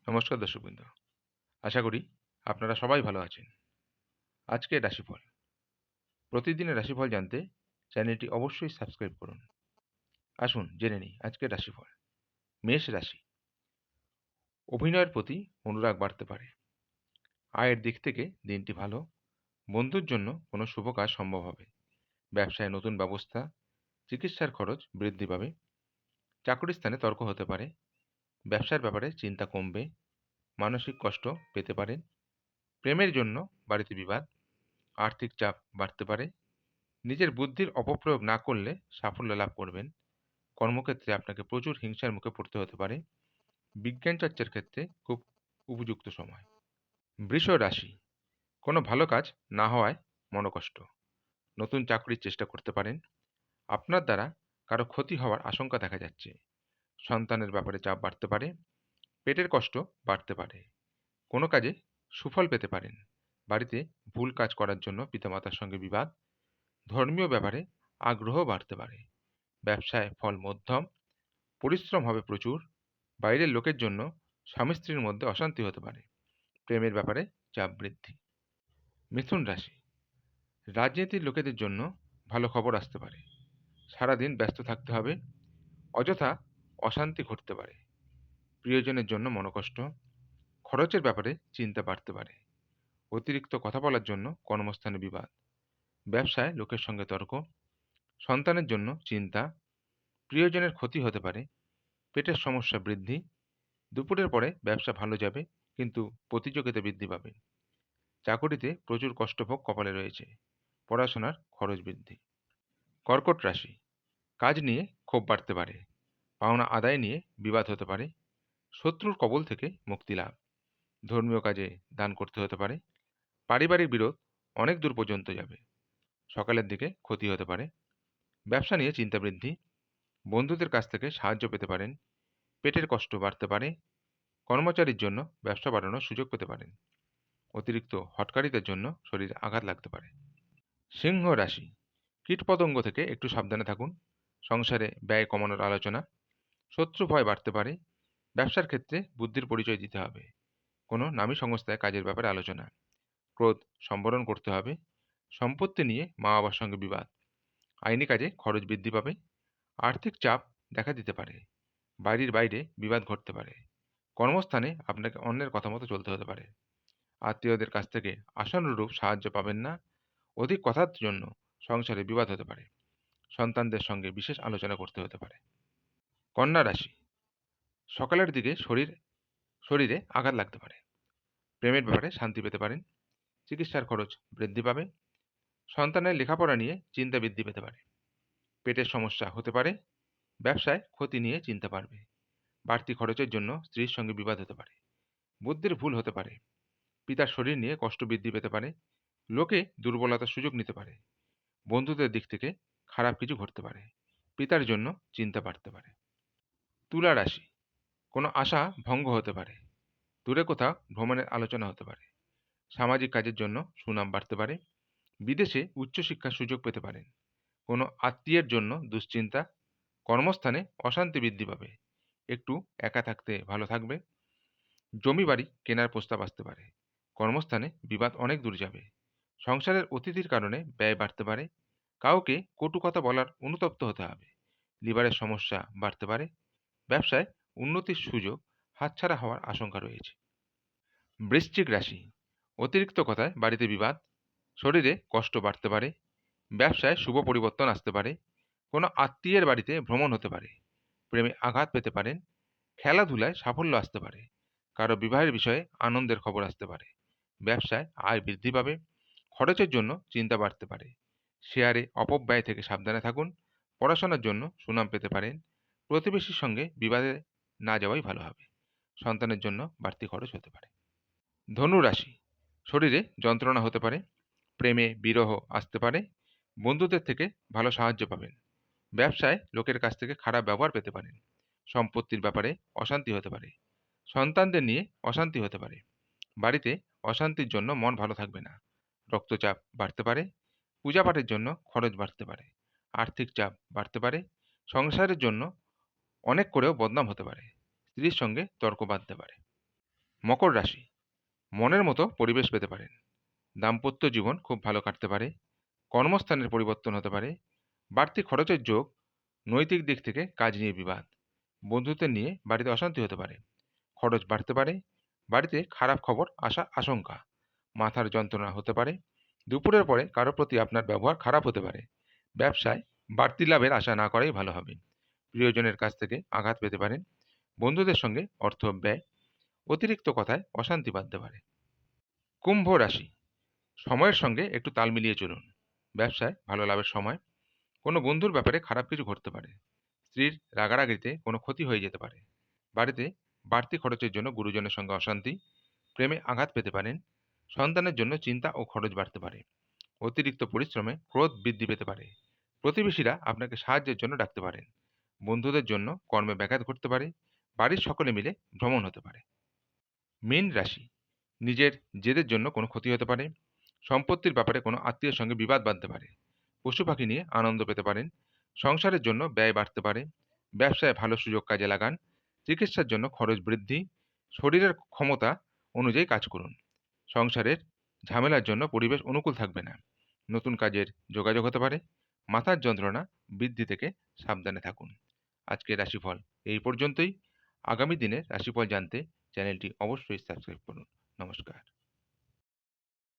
নমস্কার দর্শকবৃন্দ। আশা করি আপনারা সবাই ভালো আছেন। আজকে রাশিফল। প্রতিদিনের রাশিফল জানতে চ্যানেলটি অবশ্যই সাবস্ক্রাইব করুন। আসুন জেনে নিই আজকের রাশিফল। মেষ রাশি। অভিনয়ের প্রতি অনুরাগ বাড়তে পারে। আয়ের দিক থেকে দিনটি ভালো। বন্ধুর জন্য কোনো শুভ কাজ সম্ভব হবে। ব্যবসায় নতুন ব্যবস্থা, চিকিৎসার খরচ বৃদ্ধি পাবে। চাকরির স্থানে তর্ক হতে পারে। ব্যবসার ব্যাপারে চিন্তা কমবে। মানসিক কষ্ট পেতে পারেন। প্রেমের জন্য বাড়িতে বিবাদ। আর্থিক চাপ বাড়তে পারে। নিজের বুদ্ধির অপপ্রয়োগ না করলে সাফল্য লাভ করবেন। কর্মক্ষেত্রে আপনাকে প্রচুর হিংসার মুখে পড়তে হতে পারে। বিজ্ঞান চর্চার ক্ষেত্রে খুব উপযুক্ত সময়। বৃষ রাশি। কোনো ভালো কাজ না হওয়ায় মনোকষ্ট। নতুন চাকরির চেষ্টা করতে পারেন। আপনার দ্বারা কারো ক্ষতি হওয়ার আশঙ্কা দেখা যাচ্ছে। সন্তানের ব্যাপারে চাপ বাড়তে পারে। পেটের কষ্ট বাড়তে পারে। কোনো কাজে সুফল পেতে পারেন। বাড়িতে ভুল কাজ করার জন্য পিতামাতার সঙ্গে বিবাদ। ধর্মীয় ব্যাপারে আগ্রহ বাড়তে পারে। ব্যবসায় ফল মধ্যম। পরিশ্রম হবে প্রচুর। বাইরের লোকের জন্য স্বামী স্ত্রীর মধ্যে অশান্তি হতে পারে। প্রেমের ব্যাপারে চাপ বৃদ্ধি। মিথুন রাশি। রাজনীতির লোকেদের জন্য ভালো খবর আসতে পারে। সারাদিন ব্যস্ত থাকতে হবে। অযথা অশান্তি ঘটতে পারে। প্রিয়জনের জন্য মনোকষ্ট। খরচের ব্যাপারে চিন্তা বাড়তে পারে। অতিরিক্ত কথা বলার জন্য কর্মস্থানে বিবাদ। ব্যবসায় লোকের সঙ্গে তর্ক। সন্তানের জন্য চিন্তা। প্রিয়জনের ক্ষতি হতে পারে। পেটের সমস্যা বৃদ্ধি। দুপুরের পরে ব্যবসা ভালো যাবে, কিন্তু প্রতিযোগিতা বৃদ্ধি পাবে। চাকুরিতে প্রচুর কষ্টভোগ কপালে রয়েছে। পড়াশোনার খরচ বৃদ্ধি। কর্কট রাশি। কাজ নিয়ে ক্ষোভ বাড়তে পারে। পাওনা আদায় নিয়ে বিবাদ হতে পারে। শত্রুর কবল থেকে মুক্তি লাভ। ধর্মীয় কাজে দান করতে হতে পারে। পারিবারিক বিরোধ অনেক দূর পর্যন্ত যাবে। সকালের দিকে ক্ষতি হতে পারে। ব্যবসা নিয়ে চিন্তা বৃদ্ধি। বন্ধুদের কাছ থেকে সাহায্য পেতে পারেন। পেটের কষ্ট বাড়তে পারে। কর্মচারীর জন্য ব্যবসা বাড়ানোর সুযোগ পেতে পারেন। অতিরিক্ত হটকারিতার জন্য শরীরে আঘাত লাগতে পারে। সিংহ রাশি। কীটপতঙ্গ থেকে একটু সাবধানে থাকুন। সংসারে ব্যয় কমানোর আলোচনা। শত্রু ভয় বাড়তে পারে। ব্যবসার ক্ষেত্রে বুদ্ধির পরিচয় দিতে হবে। কোনো নামী সংস্থায় কাজের ব্যাপারে আলোচনা। ক্রোধ সম্বরণ করতে হবে। সম্পত্তি নিয়ে মা বাবার সঙ্গে বিবাদ। আইনি কাজে খরচ বৃদ্ধি পাবে। আর্থিক চাপ দেখা দিতে পারে। বাড়ির বাইরে বিবাদ ঘটতে পারে। কর্মস্থানে আপনাকে অন্যের কথা মতো চলতে হতে পারে। আত্মীয়দের কাছ থেকে আশানুরূপ সাহায্য পাবেন না। অধিক কথার জন্য সংসারে বিবাদ হতে পারে। সন্তানদের সঙ্গে বিশেষ আলোচনা করতে হতে পারে। কন্যা রাশি। সকালের দিকে শরীরে আঘাত লাগতে পারে। প্রেমের ব্যাপারে শান্তি পেতে পারেন। চিকিৎসার খরচ বৃদ্ধি পাবে। সন্তানের লেখাপড়া নিয়ে চিন্তা বৃদ্ধি পেতে পারে। পেটের সমস্যা হতে পারে। ব্যবসায় ক্ষতি নিয়ে চিন্তা বাড়বে। বাড়তি খরচের জন্য স্ত্রীর সঙ্গে বিবাদ হতে পারে। বুদ্ধির ভুল হতে পারে। পিতার শরীর নিয়ে কষ্ট বৃদ্ধি পেতে পারে। লোকে দুর্বলতার সুযোগ নিতে পারে। বন্ধুদের দিক থেকে খারাপ কিছু ঘটতে পারে। পিতার জন্য চিন্তা বাড়তে পারে। তুলা রাশি। কোনো আশা ভঙ্গ হতে পারে। দূরে কোথাও ভ্রমণের আলোচনা হতে পারে। সামাজিক কাজের জন্য সুনাম বাড়তে পারে। বিদেশে উচ্চশিক্ষার সুযোগ পেতে পারেন। কোনো আত্মীয়ের জন্য দুশ্চিন্তা। কর্মস্থানে অশান্তি বৃদ্ধি পাবে। একটু একা থাকতে ভালো থাকবে। জমি বাড়ি কেনার প্রস্তাব আসতে পারে। কর্মস্থানে বিবাদ অনেক দূর যাবে। সংসারের অতিথির কারণে ব্যয় বাড়তে পারে। কাউকে কটু কথা বলার অনুতপ্ত হতে হবে। লিভারের সমস্যা বাড়তে পারে। ব্যবসায় উন্নতির সুযোগ হাতছাড়া হওয়ার আশঙ্কা রয়েছে। বৃশ্চিক রাশি। অতিরিক্ত কথায় বাড়িতে বিবাদ। শরীরে কষ্ট বাড়তে পারে। ব্যবসায় শুভ পরিবর্তন আসতে পারে। কোনো আত্মীয়ের বাড়িতে ভ্রমণ হতে পারে। প্রেমে আঘাত পেতে পারেন। খেলাধুলায় সাফল্য আসতে পারে। কারো বিবাহের বিষয়ে আনন্দের খবর আসতে পারে। ব্যবসায় আয় বৃদ্ধি পাবে। খরচের জন্য চিন্তা বাড়তে পারে। শেয়ারে অপব্যয় থেকে সাবধানে থাকুন। পড়াশোনার জন্য সুনাম পেতে পারেন। প্রতিবেশীর সঙ্গে বিবাদে না যাওয়াই ভালো হবে। সন্তানের জন্য বাড়তি খরচ হতে পারে। ধনু রাশি। শরীরে যন্ত্রণা হতে পারে। প্রেমে বিরহ আসতে পারে। বন্ধুদের থেকে ভালো সাহায্য পাবেন। ব্যবসায় লোকের কাছ থেকে খারাপ ব্যবহার পেতে পারেন। সম্পত্তির ব্যাপারে অশান্তি হতে পারে। সন্তানদের নিয়ে অশান্তি হতে পারে। বাড়িতে অশান্তির জন্য মন ভালো থাকবে না। রক্তচাপ বাড়তে পারে। পূজাপাঠের জন্য খরচ বাড়তে পারে। আর্থিক চাপ বাড়তে পারে। সংসারের জন্য অনেক করেও বদনাম হতে পারে। স্ত্রীর সঙ্গে তর্ক বাঁধতে পারে। মকর রাশি, মনের মতো পরিবেশ পেতে পারেন। দাম্পত্য জীবন খুব ভালো কাটতে পারে। কর্মস্থানের পরিবর্তন হতে পারে। বাড়তি খরচের যোগ। নৈতিক দিক থেকে কাজ নিয়ে বিবাদ। বন্ধুত্বের নিয়ে বাড়িতে অশান্তি হতে পারে। খরচ বাড়তে পারে। বাড়িতে খারাপ খবর আসা আশঙ্কা। মাথার যন্ত্রণা হতে পারে। দুপুরের পরে কারো প্রতি আপনার ব্যবহার খারাপ হতে পারে। ব্যবসায় বাড়তি লাভের আশা না করাই ভালো হবে। প্রিয়জনের কাছ থেকে আঘাত পেতে পারেন। বন্ধুদের সঙ্গে অর্থ ব্যয়। অতিরিক্ত কথায় অশান্তি বাঁধতে পারে। কুম্ভ রাশি, সময়ের সঙ্গে একটু তাল মিলিয়ে চলুন। ব্যবসায় ভালো লাভের সময়। কোনো বন্ধুর ব্যাপারে খারাপ কিছু ঘটতে পারে। স্ত্রীর রাগারাগিতে কোনো ক্ষতি হয়ে যেতে পারে। বাড়িতে বাড়তি খরচের জন্য গুরুজনের সঙ্গে অশান্তি। প্রেমে আঘাত পেতে পারেন। সন্তানের জন্য চিন্তা ও খরচ বাড়তে পারে। অতিরিক্ত পরিশ্রমে ক্রোধ বৃদ্ধি পেতে পারে। প্রতিবেশীরা আপনাকে সাহায্যের জন্য ডাকতে পারেন। বন্ধুদের জন্য কর্মে ব্যাঘাত ঘটতে পারে। বাড়ির সকলে মিলে ভ্রমণ হতে পারে। মীন রাশি, নিজের জেদের জন্য কোনো ক্ষতি হতে পারে। সম্পত্তির ব্যাপারে কোনো আত্মীয়ের সঙ্গে বিবাদ বাঁধতে পারে। পশু পাখি নিয়ে আনন্দ পেতে পারেন। সংসারের জন্য ব্যয় বাড়তে পারে। ব্যবসায় ভালো সুযোগ কাজে লাগান। চিকিৎসার জন্য খরচ বৃদ্ধি। শরীরের ক্ষমতা অনুযায়ী কাজ করুন। সংসারের ঝামেলার জন্য পরিবেশ অনুকূল থাকবে না। নতুন কাজের যোগাযোগ হতে পারে। মাথার যন্ত্রণা বৃদ্ধি থেকে সাবধানে থাকুন। আজকের রাশিফল এই পর্যন্তই। আগামী দিনের রাশিফল জানতে চ্যানেলটি অবশ্যই সাবস্ক্রাইব করুন। নমস্কার।